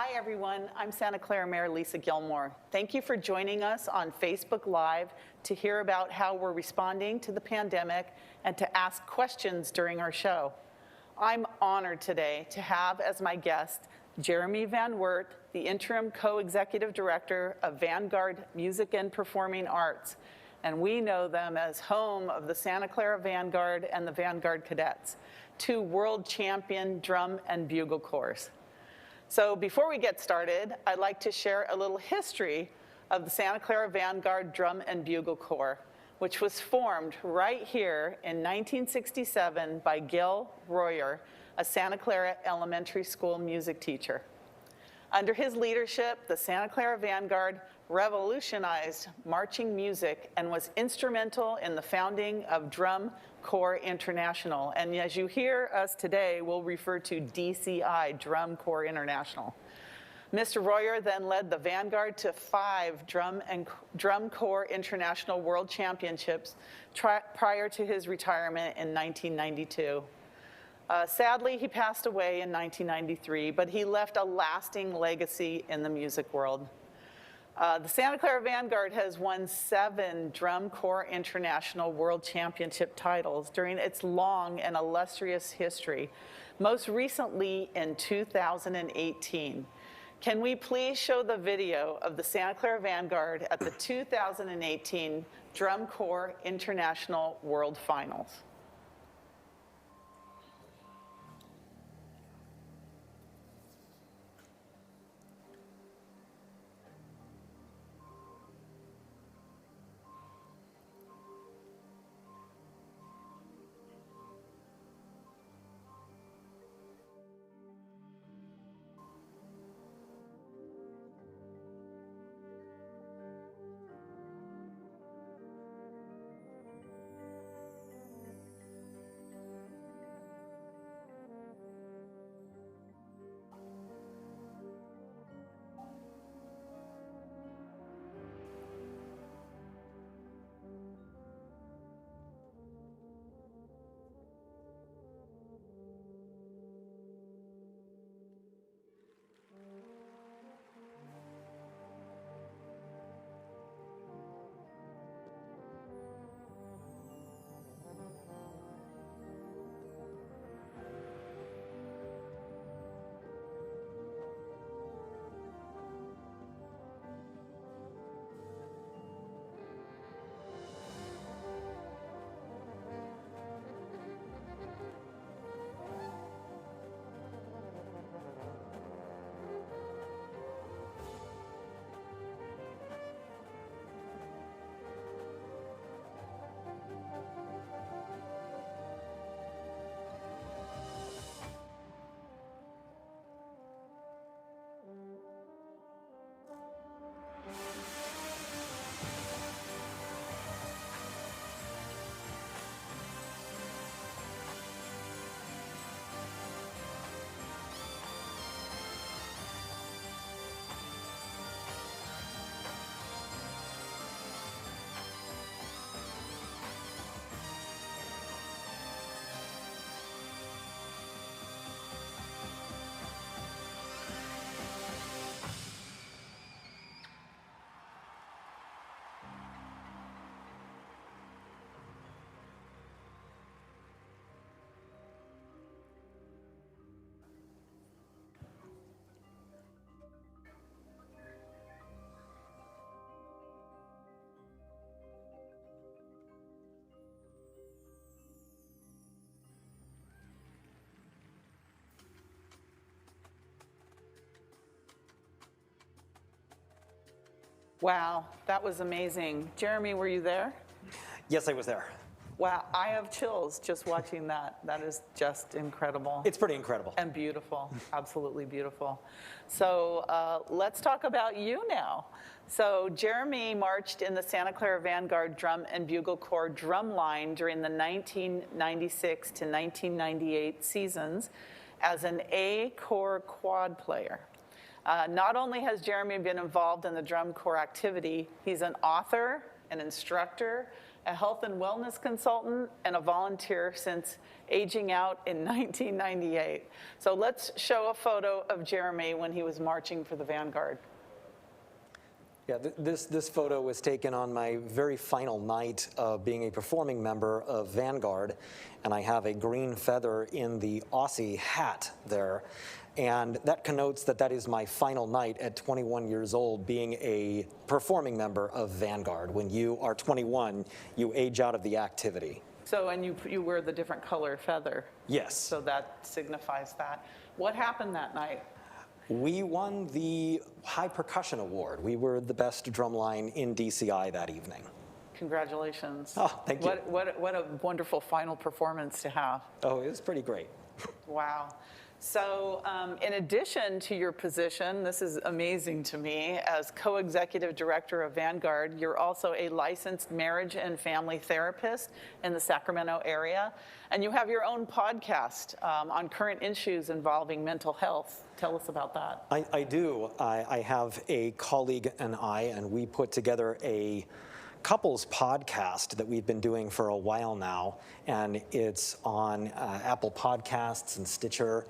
Hi, everyone. I'm Santa Clara Mayor Lisa Gilmore. Thank you for joining us on Facebook Live to hear about how we're responding to the pandemic and to ask questions during our show. I'm honored today to have as my guest Jeremy Van Wert, the interim co-executive director of Vanguard Music and Performing Arts. And we know them as home of the Santa Clara Vanguard and the Vanguard Cadets, two world champion drum and bugle corps. So before we get started, I'd like to share a little history of the Santa Clara Vanguard Drum and Bugle Corps, which was formed right here in 1967 by Gil Royer, a Santa Clara elementary school music teacher. Under his leadership, the Santa Clara Vanguard revolutionized marching music and was instrumental in the founding of Drum Corps International. And as you hear us today, we'll refer to DCI, Drum Corps International. Mr. Royer then led the Vanguard to 5 Drum Corps International World Championships prior to his retirement in 1992. Sadly, he passed away in 1993, but he left a lasting legacy in the music world. The Santa Clara Vanguard has won 7 Drum Corps International World Championship titles during its long and illustrious history, most recently in 2018. Can we please show the video of the Santa Clara Vanguard at the 2018 Drum Corps International World Finals? Wow, that was amazing. Jeremy, were you there? Yes, I was there. Wow, I have chills just watching that. That is just incredible. It's pretty incredible. And beautiful, absolutely beautiful. So let's talk about you now. So Jeremy marched in the Santa Clara Vanguard Drum and Bugle Corps drum line during the 1996 to 1998 seasons as an A Corps quad player. Not only has Jeremy been involved in the drum corps activity, he's an author, an instructor, a health and wellness consultant, and a volunteer since aging out in 1998. So let's show a photo of Jeremy when he was marching for the Vanguard. Yeah, this photo was taken on my very final night of being a performing member of Vanguard, and I have a green feather in the Aussie hat there. And that connotes that that is my final night at 21 years old being a performing member of Vanguard. When you are 21, you age out of the activity. So, and you wear the different color feather. Yes. So that signifies that. What happened that night? We won the High Percussion Award. We were the best drumline in DCI that evening. Congratulations. Oh, thank you. What a wonderful final performance to have. Oh, it was pretty great. Wow. So in addition to your position, this is amazing to me, as co-executive director of Vanguard, you're also a licensed marriage and family therapist in the Sacramento area. And you have your own podcast on current issues involving mental health. Tell us about that. I do. I have a colleague and we put together a couples podcast that we've been doing for a while now, and it's on Apple Podcasts and Stitcher.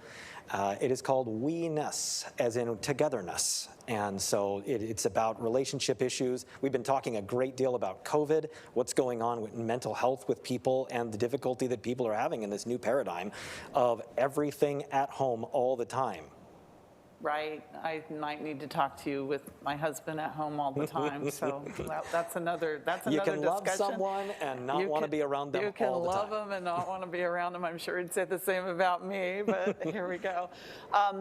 It is called We-ness, as in togetherness. And so it's about relationship issues. We've been talking a great deal about COVID, what's going on with mental health with people, and the difficulty that people are having in this new paradigm of everything at home all the time. Right. I might need to talk to you with my husband at home all the time. So that's another discussion. You can love someone and not want to be around them all the time. You can love them and not want to be around them. I'm sure he'd say the same about me, but here we go.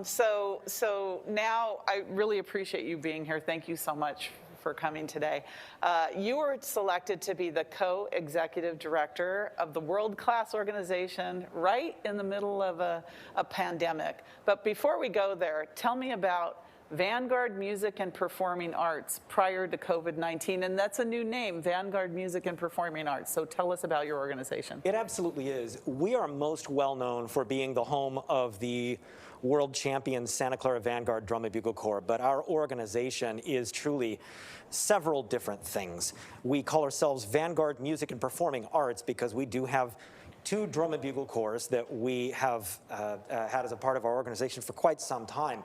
So now I really appreciate you being here. Thank you so much for coming today. You were selected to be the co-executive director of the world-class organization right in the middle of a pandemic. But before we go there, tell me about Vanguard Music and Performing Arts prior to COVID-19, and that's a new name, Vanguard Music and Performing Arts. So tell us about your organization. It absolutely is. We are most well known for being the home of the world champion Santa Clara Vanguard Drum and Bugle Corps, but our organization is truly several different things. We call ourselves Vanguard Music and Performing Arts because we do have two drum and bugle corps that we have had as a part of our organization for quite some time.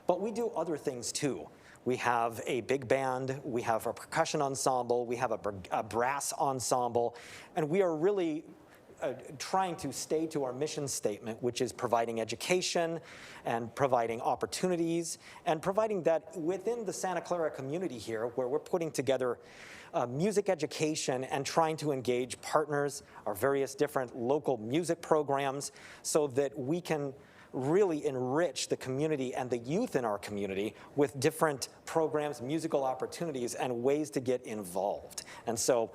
But we do other things too. We have a big band, we have a percussion ensemble, we have a brass ensemble, and we are really trying to stay to our mission statement, which is providing education and providing opportunities and providing that within the Santa Clara community here, where we're putting together music education and trying to engage partners, our various different local music programs, so that we can really enrich the community and the youth in our community with different programs, musical opportunities, and ways to get involved. And so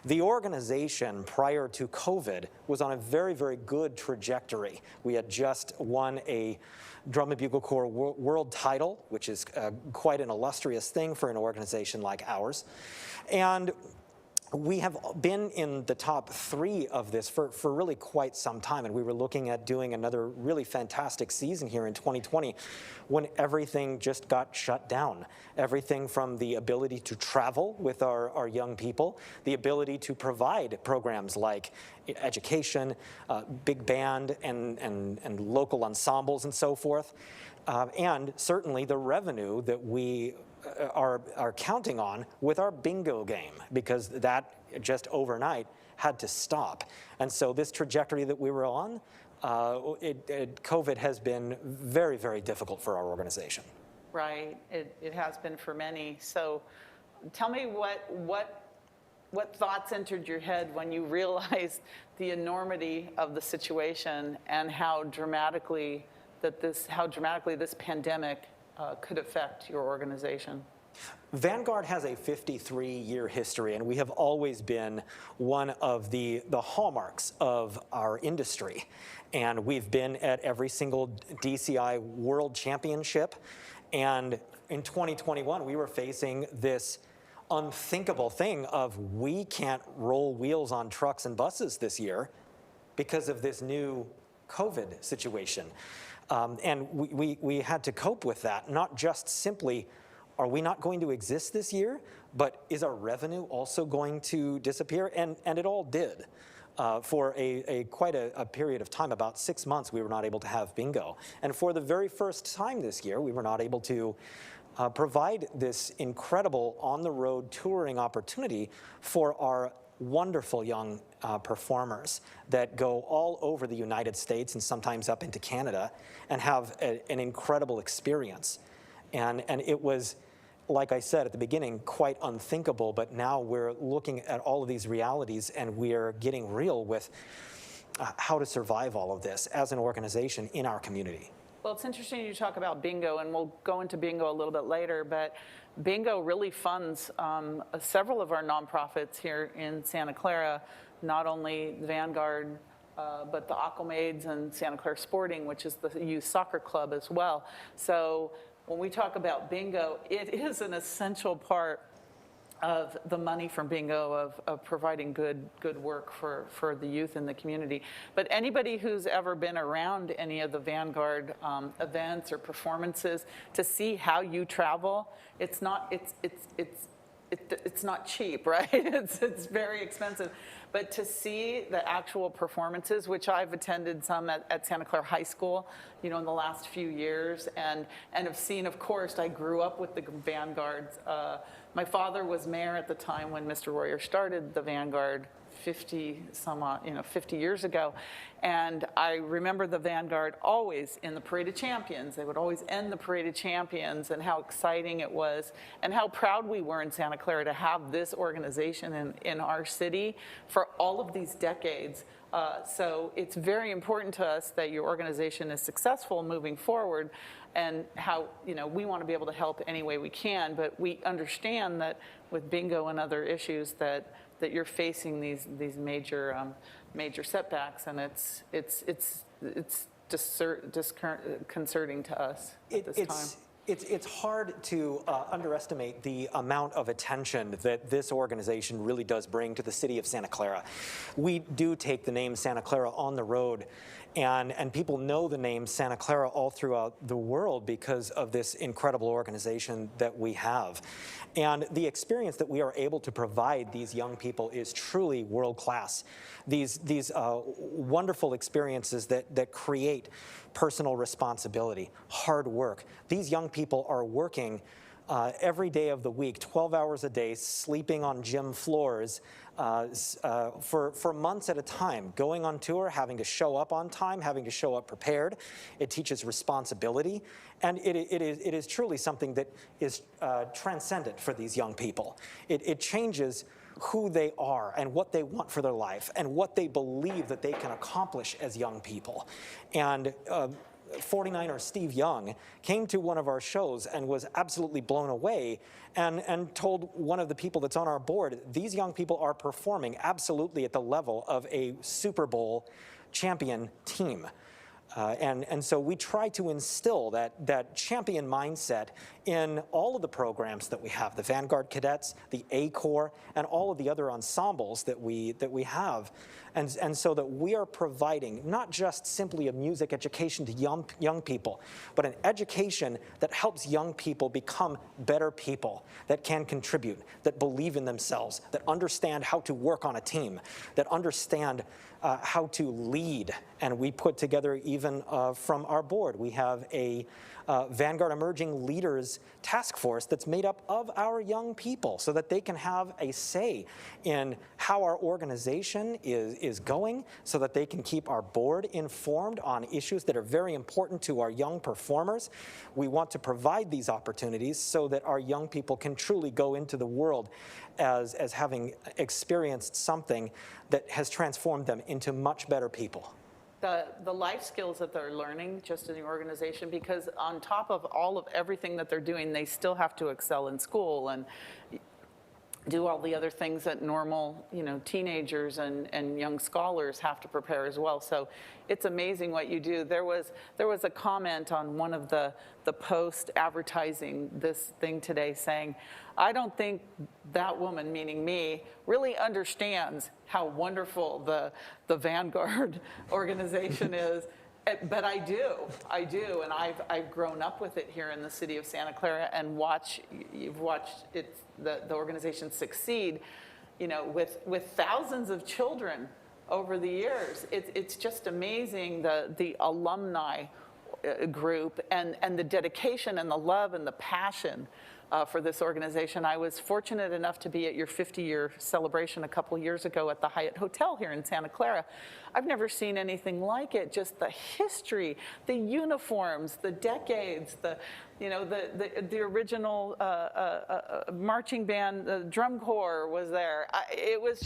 the organization prior to COVID was on a very, very good trajectory. We had just won a Drum and Bugle Corps world title, which is quite an illustrious thing for an organization like ours. And we have been in the top 3 of this for really quite some time, and we were looking at doing another really fantastic season here in 2020 when everything just got shut down. Everything from the ability to travel with our young people, the ability to provide programs like education, big band, and local ensembles and so forth, and certainly the revenue that we are counting on with our bingo game, because that just overnight had to stop. And so this trajectory that we were on, COVID has been very, very difficult for our organization. Right, it has been for many. So tell me what thoughts entered your head when you realized the enormity of the situation and how dramatically this pandemic could affect your organization? Vanguard has a 53-year history, and we have always been one of the hallmarks of our industry. And we've been at every single DCI World Championship. And in 2021, we were facing this unthinkable thing of we can't roll wheels on trucks and buses this year because of this new COVID situation. And we had to cope with that, not just simply are we not going to exist this year? But is our revenue also going to disappear? And it all did. For quite a period of time, about 6 months, we were not able to have bingo. And for the very first time this year, we were not able to provide this incredible on-the-road touring opportunity for our wonderful young performers that go all over the United States and sometimes up into Canada and have an incredible experience. And it was, like I said at the beginning, quite unthinkable, but now we're looking at all of these realities and we're getting real with how to survive all of this as an organization in our community. Well, it's interesting you talk about bingo, and we'll go into bingo a little bit later, but bingo really funds several of our nonprofits here in Santa Clara, not only Vanguard, but the Aquamaids and Santa Clara Sporting, which is the youth soccer club as well. So when we talk about bingo, it is an essential part of the money from bingo of providing good work for the youth in the community. But anybody who's ever been around any of the Vanguard events or performances, to see how you travel, it's not cheap, right? It's very expensive. But to see the actual performances, which I've attended some at Santa Clara High School, in the last few years, and have seen, of course, I grew up with the Vanguards. My father was mayor at the time when Mr. Royer started the Vanguard 50 years ago. And I remember the Vanguard always in the Parade of Champions. They would always end the Parade of Champions, and how exciting it was, and how proud we were in Santa Clara to have this organization in our city for all of these decades. So it's very important to us that your organization is successful moving forward, and how we want to be able to help any way we can. But we understand that with bingo and other issues that you're facing these major setbacks, and it's disconcerting to us at this time. It's hard to underestimate the amount of attention that this organization really does bring to the city of Santa Clara. We do take the name Santa Clara on the road, and people know the name Santa Clara all throughout the world because of this incredible organization that we have. And the experience that we are able to provide these young people is truly world-class. These wonderful experiences that create personal responsibility, hard work. These young people are working every day of the week, 12 hours a day, sleeping on gym floors for months at a time, going on tour, having to show up on time, having to show up prepared. It teaches responsibility, and it is truly something that is transcendent for these young people. It changes who they are and what they want for their life and what they believe that they can accomplish as young people. And 49er Steve Young came to one of our shows and was absolutely blown away, and told one of the people that's on our board, these young people are performing absolutely at the level of a Super Bowl champion team. And so we try to instill that champion mindset in all of the programs that we have, the Vanguard Cadets, the A-Corps, and all of the other ensembles that we have. And so that we are providing not just simply a music education to young people, but an education that helps young people become better people, that can contribute, that believe in themselves, that understand how to work on a team, that understand how to lead. And we put together, even from our board, we have a Vanguard Emerging Leaders Task Force that's made up of our young people, so that they can have a say in how our organization is going, so that they can keep our board informed on issues that are very important to our young performers. We want to provide these opportunities so that our young people can truly go into the world as having experienced something that has transformed them into much better people. The life skills that they're learning just in the organization, because on top of everything that they're doing, they still have to excel in school and do all the other things that normal, teenagers and young scholars have to prepare as well. So it's amazing what you do. There was a comment on one of the posts advertising this thing today saying, I don't think that woman, meaning me, really understands how wonderful the Vanguard organization is. But I do, and I've grown up with it here in the city of Santa Clara, and you've watched the organization succeed, with thousands of children over the years. It's just amazing, the alumni group and the dedication and the love and the passion for this organization. I was fortunate enough to be at your 50-year celebration a couple years ago at the Hyatt Hotel here in Santa Clara. I've never seen anything like it. Just the history, the uniforms, the decades, the original marching band, the drum corps was there. It was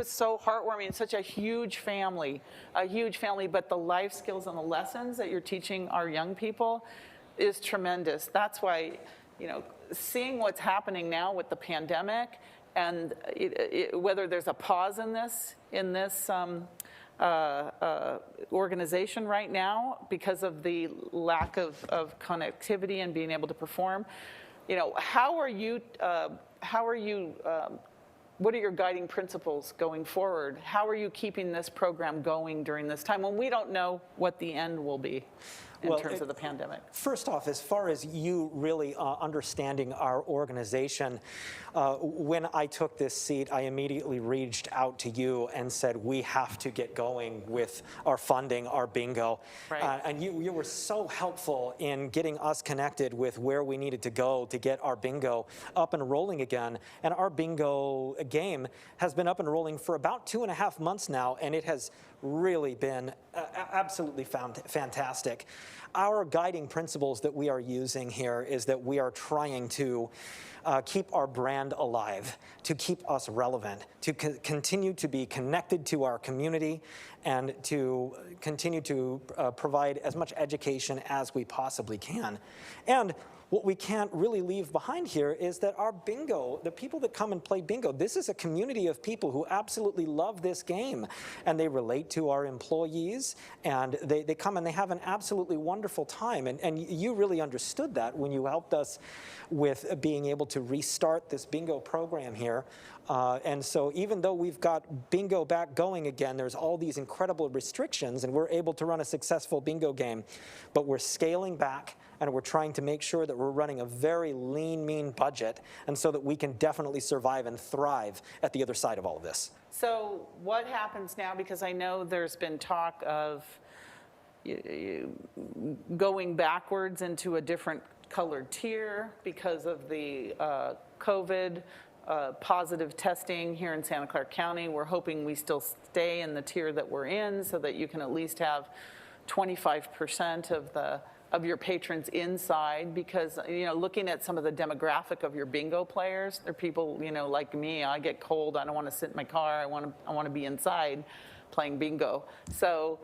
so heartwarming. Such a huge family, but the life skills and the lessons that you're teaching our young people is tremendous. That's why, seeing what's happening now with the pandemic, and whether there's a pause in this organization right now because of the lack of connectivity and being able to perform, how are you? What are your guiding principles going forward? How are you keeping this program going during this time when we don't know what the end will be in terms of the pandemic? First off, as far as you really understanding our organization, when I took this seat, I immediately reached out to you and said, we have to get going with our funding, our bingo. Right. And you were so helpful in getting us connected with where we needed to go to get our bingo up and rolling again. And our bingo game has been up and rolling for about 2.5 months now, and it has really been absolutely fantastic. Our guiding principles that we are using here is that we are trying to keep our brand alive, to keep us relevant, to continue to be connected to our community, and to continue to provide as much education as we possibly can. And what we can't really leave behind here is that our bingo, the people that come and play bingo, this is a community of people who absolutely love this game, and they relate to our employees, and they come and they have an absolutely wonderful time. And you really understood that when you helped us with being able to restart this bingo program here. And so even though we've got bingo back going again, there's all these incredible restrictions, and we're able to run a successful bingo game, but we're scaling back, and we're trying to make sure that we're running a very lean, mean budget, and so that we can definitely survive and thrive at the other side of all of this. So what happens now, because I know there's been talk of going backwards into a different colored tier because of the COVID positive testing here in Santa Clara County. We're hoping we still stay in the tier that we're in so that you can at least have 25% of your patrons inside, because looking at some of the demographic of your bingo players, they're people like me. I get cold, I don't want to sit in my car, I want to be inside playing bingo. So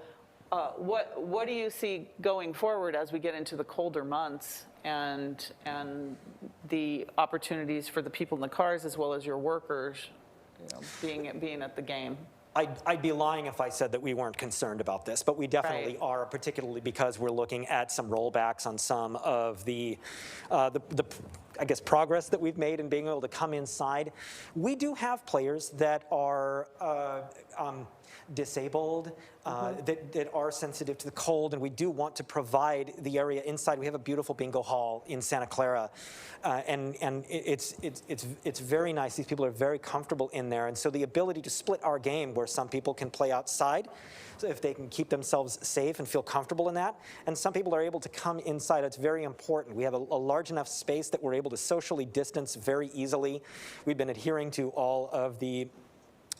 what do you see going forward as we get into the colder months and the opportunities for the people in the cars as well as your workers being at the game? I'd be lying if I said that we weren't concerned about this, but we definitely are, particularly because we're looking at some rollbacks on some of the I guess, progress that we've made in being able to come inside. We do have players that are disabled, that are sensitive to the cold, and we do want to provide the area inside. We have a beautiful bingo hall in Santa Clara, and it's very nice. These people are very comfortable in there, and so the ability to split our game where some people can play outside, so if they can keep themselves safe and feel comfortable in that, and some people are able to come inside, it's very important. We have a large enough space that we're able to socially distance very easily. We've been adhering to all of the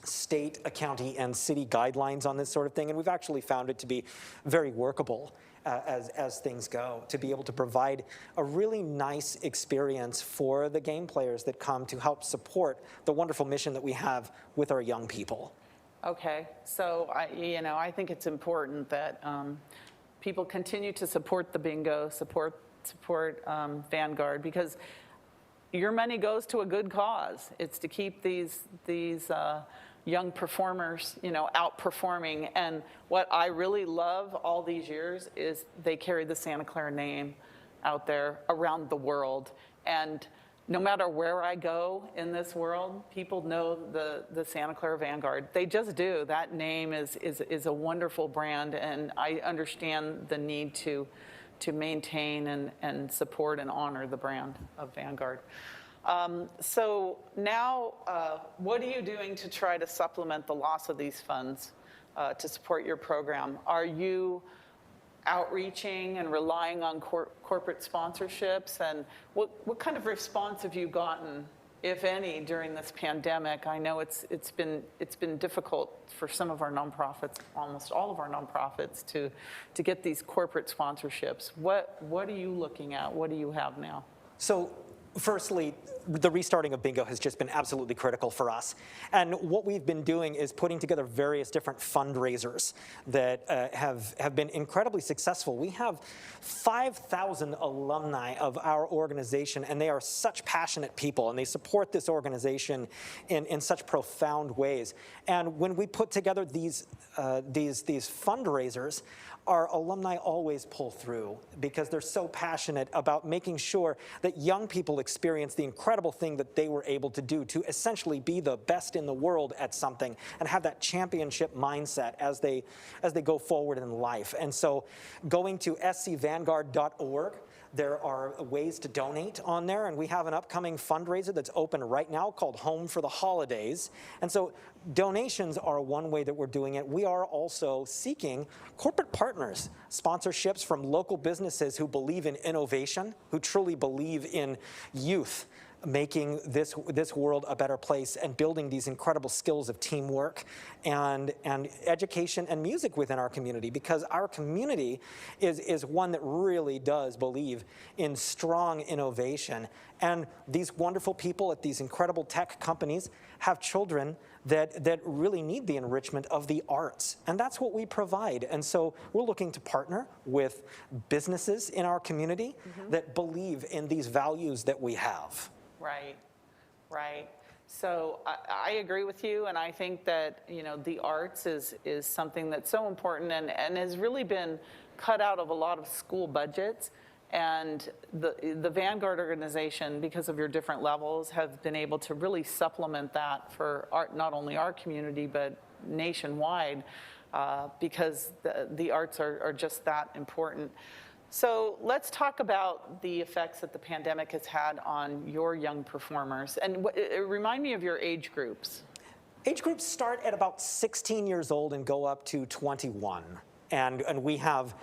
state, county, and city guidelines on this sort of thing, and we've actually found it to be very workable as things go, to be able to provide a really nice experience for the game players that come to help support the wonderful mission that we have with our young people. Okay, so I think it's important that people continue to support the bingo, support Vanguard, because your money goes to a good cause. It's to keep these young performers, outperforming. And what I really love all these years is they carry the Santa Clara name out there around the world. And no matter where I go in this world, people know the Santa Clara Vanguard. They just do. That name is a wonderful brand, and I understand the need to maintain and support and honor the brand of Vanguard. So now, what are you doing to try to supplement the loss of these funds to support your program? Are you outreaching and relying on corporate sponsorships? And what kind of response have you gotten, if any, during this pandemic? I know it's been difficult for some of our nonprofits, almost all of our nonprofits, to get these corporate sponsorships. What are you looking at? What do you have now? So firstly, the restarting of bingo has just been absolutely critical for us. And what we've been doing is putting together various different fundraisers that have been incredibly successful. We have 5,000 alumni of our organization, and they are such passionate people, and they support this organization in such profound ways. And when we put together these fundraisers, our alumni always pull through because they're so passionate about making sure that young people experience the incredible thing that they were able to do to essentially be the best in the world at something and have that championship mindset as they go forward in life. And so going to scvanguard.org, there are ways to donate on there, and we have an upcoming fundraiser that's open right now called Home for the Holidays. And so donations are one way that we're doing it. We are also seeking corporate partners, sponsorships from local businesses who believe in innovation, who truly believe in youth making this world a better place and building these incredible skills of teamwork and education and music within our community, because our community is one that really does believe in strong innovation. And these wonderful people at these incredible tech companies have children that really need the enrichment of the arts. And that's what we provide. And so we're looking to partner with businesses in our community that believe in these values that we have. Right. So I agree with you, and I think that, you know, the arts is something that's so important and has really been cut out of a lot of school budgets. And the Vanguard organization, because of your different levels, have been able to really supplement that for not only our community, but nationwide, because the arts are just that important. So let's talk about the effects that the pandemic has had on your young performers. And remind me of your age groups. Age groups start at about 16 years old and go up to 21. And we have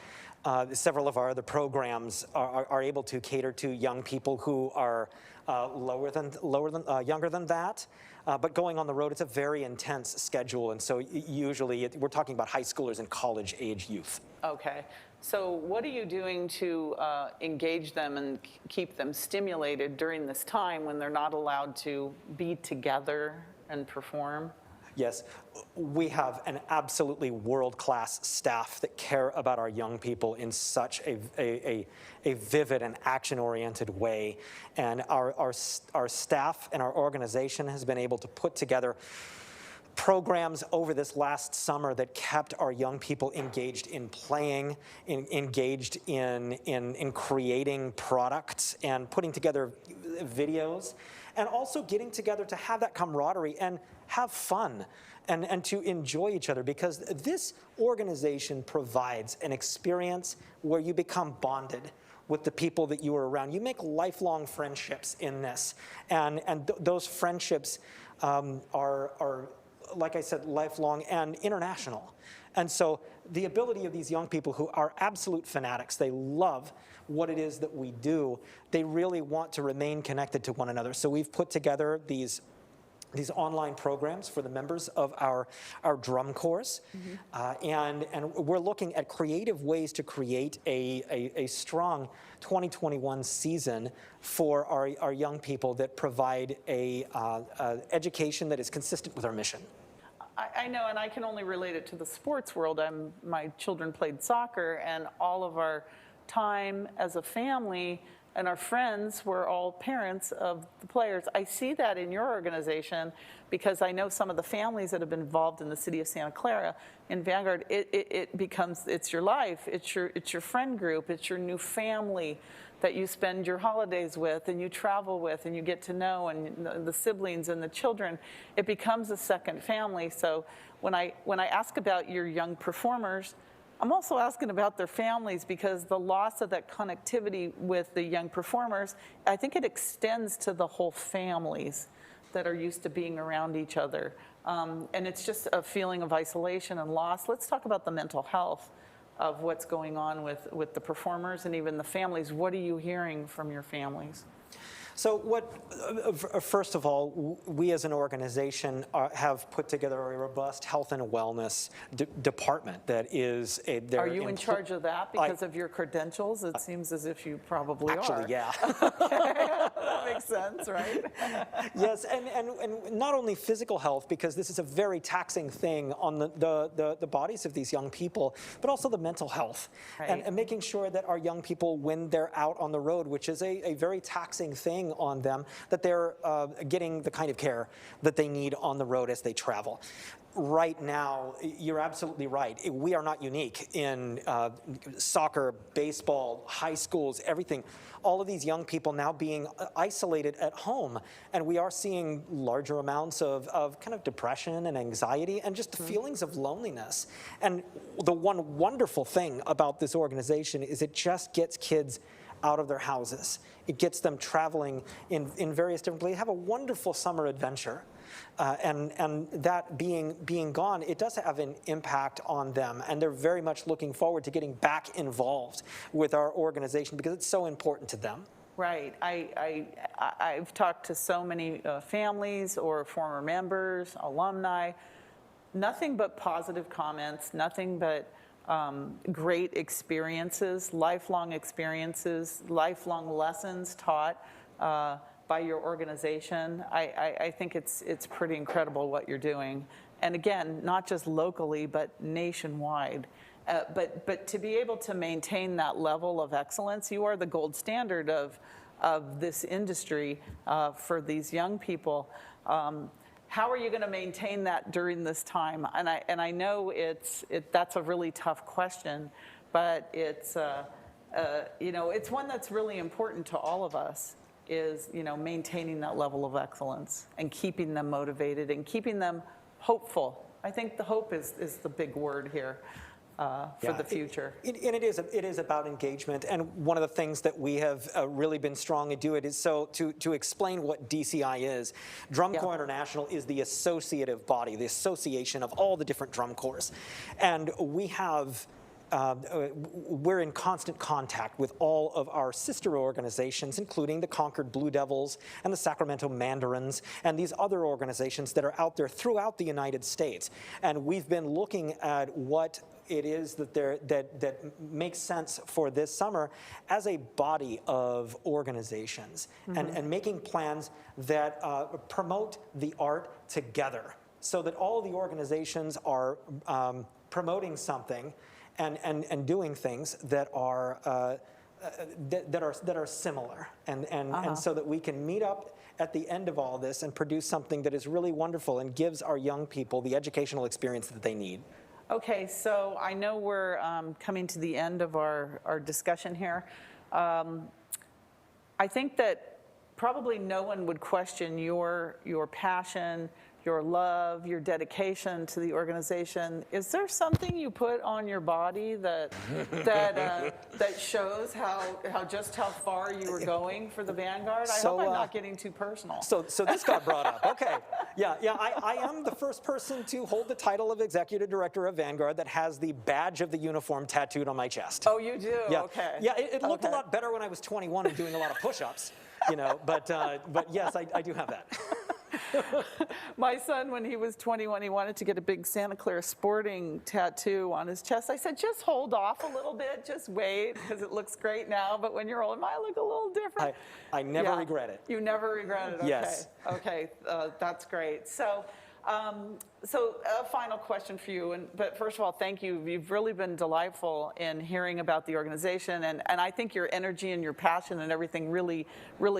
several of our other programs are able to cater to young people who are younger than that. But going on the road, it's a very intense schedule. And so usually we're talking about high schoolers and college age youth. Okay. So what are you doing to engage them and keep them stimulated during this time when they're not allowed to be together and perform? Yes, we have an absolutely world-class staff that care about our young people in such a vivid and action-oriented way. And our staff and our organization has been able to put together programs over this last summer that kept our young people engaged in playing, engaged in creating products and putting together videos, and also getting together to have that camaraderie and have fun and to enjoy each other, because this organization provides an experience where you become bonded with the people that you are around. You make lifelong friendships in this, and those friendships are, like I said, lifelong and international. And so the ability of these young people who are absolute fanatics, they love what it is that we do, they really want to remain connected to one another. So we've put together these online programs for the members of our drum corps. And we're looking at creative ways to create a strong 2021 season for our young people that provide a education that is consistent with our mission. I know, and I can only relate it to the sports world. My children played soccer, and all of our time as a family and our friends were all parents of the players. I see that in your organization because I know some of the families that have been involved in the city of Santa Clara. In Vanguard, it's your life, it's your friend group, it's your new family that you spend your holidays with and you travel with and you get to know, and the siblings and the children. It becomes a second family. So when I ask about your young performers, I'm also asking about their families, because the loss of that connectivity with the young performers, I think it extends to the whole families that are used to being around each other. And it's just a feeling of isolation and loss. Let's talk about the mental health of what's going on with the performers and even the families. What are you hearing from your families? So first of all, we as an organization have put together a robust health and wellness department that is a... Are you in charge of that because of your credentials? It seems as if you probably are. Actually, yeah. That makes sense, right? Yes, and not only physical health, because this is a very taxing thing on the bodies of these young people, but also the mental health. Right. And making sure that our young people, when they're out on the road, which is a very taxing thing on them, that they're getting the kind of care that they need on the road as they travel. Right now, you're absolutely right. We are not unique in soccer, baseball, high schools, everything. All of these young people now being isolated at home, and we are seeing larger amounts of kind of depression and anxiety and just the feelings of loneliness. And the one wonderful thing about this organization is it just gets kids out of their houses. It gets them traveling in various different places. Have a wonderful summer adventure. And that being gone, it does have an impact on them, and they're very much looking forward to getting back involved with our organization because it's so important to them. Right. I've talked to so many families or former members, alumni, nothing but positive comments, nothing but great experiences, lifelong lessons taught by your organization. I think it's pretty incredible what you're doing. And again, not just locally, but nationwide. But to be able to maintain that level of excellence, you are the gold standard of this industry for these young people. How are you going to maintain that during this time? And I know that's a really tough question, but it's it's one that's really important to all of us. Is maintaining that level of excellence and keeping them motivated and keeping them hopeful. I think the hope is the big word here. For the future. And it is about engagement, and one of the things that we have really been strong to do it is to explain what DCI is. Drum Corps International is the associative body, the association of all the different drum corps, and we have we're in constant contact with all of our sister organizations, including the Concord Blue Devils and the Sacramento Mandarins and these other organizations that are out there throughout the United States. And we've been looking at what it is that makes sense for this summer as a body of organizations, and making plans that promote the art together so that all the organizations are promoting something and doing things that are similar, and so that we can meet up at the end of all this and produce something that is really wonderful and gives our young people the educational experience that they need. Okay, so I know we're coming to the end of our discussion here. I think that probably no one would question your passion, your love, your dedication to the organization. Is there something you put on your body that shows just how far you were going for the Vanguard? I hope I'm not getting too personal. So this got brought up. Okay, yeah. I am the first person to hold the title of Executive Director of Vanguard that has the badge of the uniform tattooed on my chest. Oh, you do? Yeah. Okay. Yeah, it looked a lot better when I was 21 and doing a lot of push-ups, but yes, I do have that. My son, when he was 21, he wanted to get a big Santa Clara Sporting tattoo on his chest. I said, just hold off a little bit, just wait, because it looks great now, but when you're old, it might look a little different. I never regret it. You never regret it, okay. Yes. Okay, that's great. So a final question for you, but first of all, thank you. You've really been delightful in hearing about the organization, and I think your energy and your passion and everything really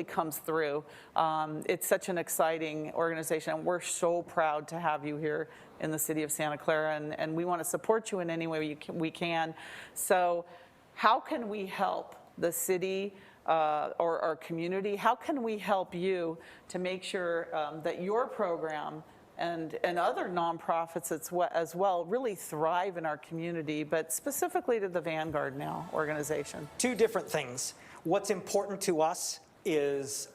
comes through. It's such an exciting organization, and we're so proud to have you here in the city of Santa Clara, and we want to support you in any way we can. So how can we help the city or our community? How can we help you to make sure that your program and other nonprofits as well really thrive in our community, but specifically to the Vanguard Now organization? Two different things. What's important to us is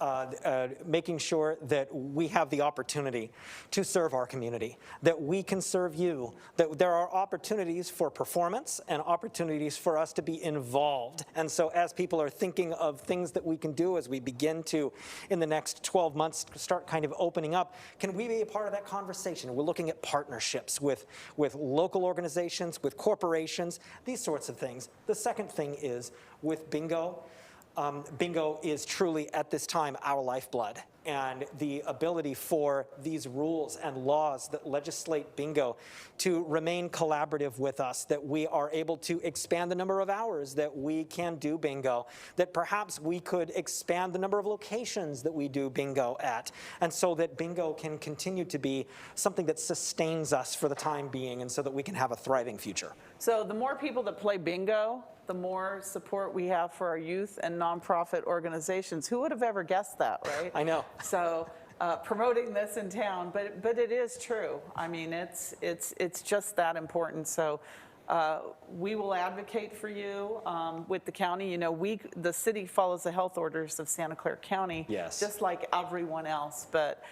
making sure that we have the opportunity to serve our community, that we can serve you, that there are opportunities for performance and opportunities for us to be involved. And so as people are thinking of things that we can do as we begin to, in the next 12 months, start kind of opening up, can we be a part of that conversation? We're looking at partnerships with local organizations, with corporations, these sorts of things. The second thing is with bingo. Bingo is truly, at this time, our lifeblood. And the ability for these rules and laws that legislate bingo to remain collaborative with us, that we are able to expand the number of hours that we can do bingo, that perhaps we could expand the number of locations that we do bingo at, and so that bingo can continue to be something that sustains us for the time being, and so that we can have a thriving future. So the more people that play bingo, the more support we have for our youth and nonprofit organizations. Who would have ever guessed that, right? I know. So promoting this in town, but it is true. I mean, it's just that important. So we will advocate for you with the county. You know, the city follows the health orders of Santa Clara County, yes, just like everyone else. But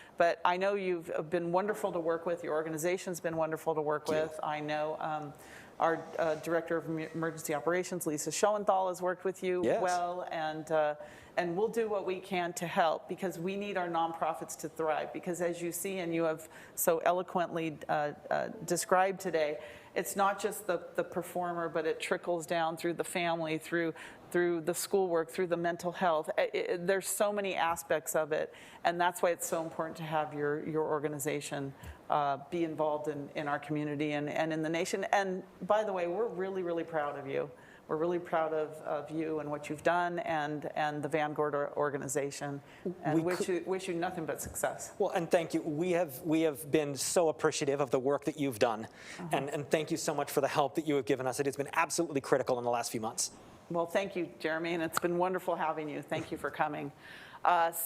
I know you've been wonderful to work with. Your organization's been wonderful to work with. I know our Director of Emergency Operations, Lisa Schoenthal, has worked with you well, and we'll do what we can to help, because we need our nonprofits to thrive. Because as you see, and you have so eloquently described today, it's not just the performer, but it trickles down through the family, through the schoolwork, through the mental health. There's so many aspects of it, and that's why it's so important to have your organization be involved in our community and in the nation. And by the way, we're really, really proud of you. We're really proud of you and what you've done, and the Vanguard organization, and wish you nothing but success. Well, and thank you. We have been so appreciative of the work that you've done, and thank you so much for the help that you have given us. It has been absolutely critical in the last few months. Well, thank you, Jeremy, and it's been wonderful having you. Thank you for coming.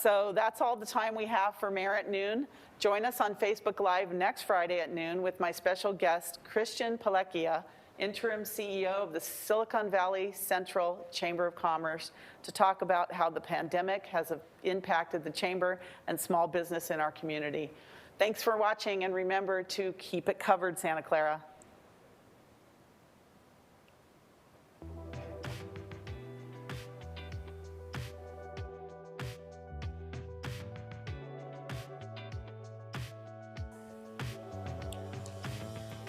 So that's all the time we have for Mayor at Noon. Join us on Facebook Live next Friday at noon with my special guest, Christian Palekia, Interim CEO of the Silicon Valley Central Chamber of Commerce, to talk about how the pandemic has impacted the chamber and small business in our community. Thanks for watching, and remember to keep it covered, Santa Clara.